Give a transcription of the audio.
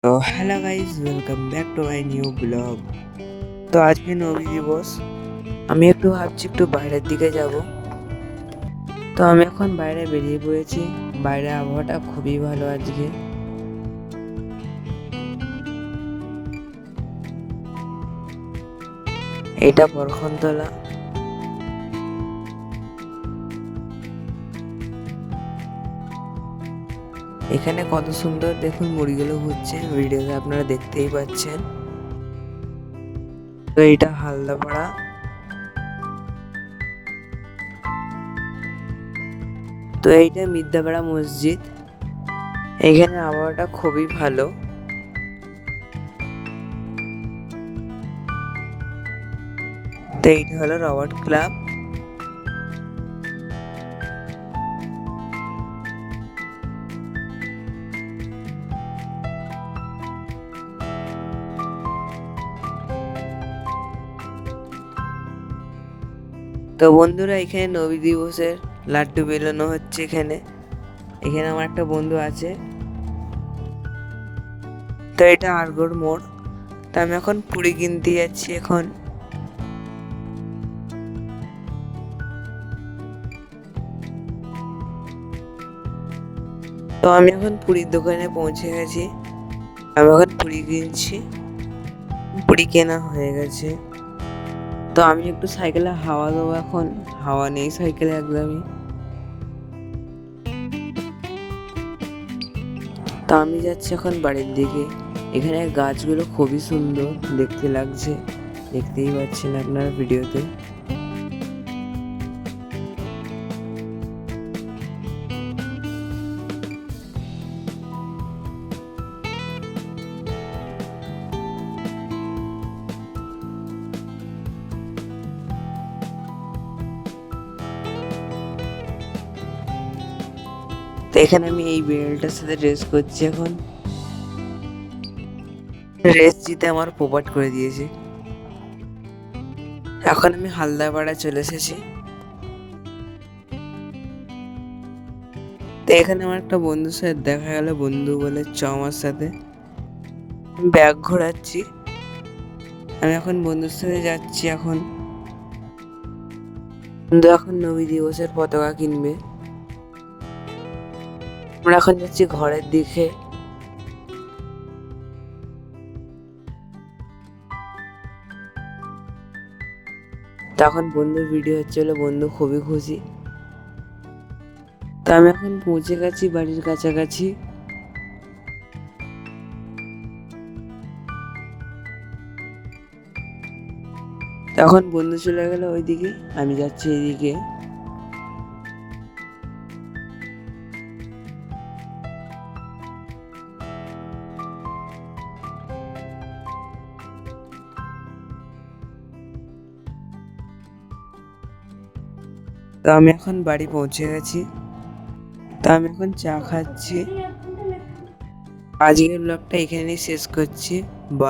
তো hello guys, welcome back to my new blog. তো আজকে নবী দিবস। আমি একটু ভাবছি একটু বাইরের দিকে যাব। তো আমি এখন বাইরে বেরিয়ে পড়েছি। বাইরে আবহাওয়াটা খুবই ভালো আজকে। এটা বরখনতলা। এখানে কত সুন্দর দেখুন মুড়িগুলো ঘুরছে, ভিডিওতে আপনারা দেখতেই পাচ্ছেন। তো এটা হালদাপাড়া। তো এইটা মির্জাপাড়া মসজিদ। এখানে আবহাওয়াটা খুবই ভালো। তো এইটা হলো রবার্ট ক্লাব। তো বন্ধুরা, এখানে নবী দিবসের লাড্ডু বেলানো হচ্ছে। এখানে এখানে আমার একটা বন্ধু আছে। তো এটা আরগোর মোড়। তো আমি এখন পুরি কিনতে যাচ্ছি এখন। তো আমি এখন পুরীর দোকানে পৌঁছে গেছি। আমি এখন পুরি কিনছি। পুরি কেনা হয়ে গেছে। তো আমি একটু সাইকেলে হাওয়া দেবো এখন। হাওয়া নেই সাইকেলে একদমই। তো আমি যাচ্ছি এখন বাড়ির দিকে। এখানে গাছগুলো খুবই সুন্দর দেখতে লাগছে, দেখতেই পাচ্ছেন আপনার ভিডিওতে। তো এখানে আমি এই বিড়ালটার সাথে রেস করছি এখন। রেস জিতে আমার পোপাট করে দিয়েছে। এখন আমি হালদাপাড়া চলে এসেছি। তো এখানে আমার একটা বন্ধুর সাথে দেখা গেল। বন্ধু বলে চ আমার সাথে। ব্যাগ ঘোরাচ্ছি। আমি এখন বন্ধুর সাথে যাচ্ছি এখন। বন্ধু এখন নবী দিবসের পতাকা কিনবে। আমরা এখন যাচ্ছি ঘরের দিকে। তখন বন্ধুর ভিডিও হচ্ছিল, বন্ধু খুবই খুশি। তো আমি এখন পৌঁছে গেছি বাড়ির কাছাকাছি। তখন বন্ধু চলে গেল ওইদিকে, আমি যাচ্ছি এইদিকে। তো আমি এখন বাড়ি পৌঁছে গেছি। তো আমি এখন চা খাচ্ছি। আজকের ব্লগটা এখানেই শেষ করছি। বা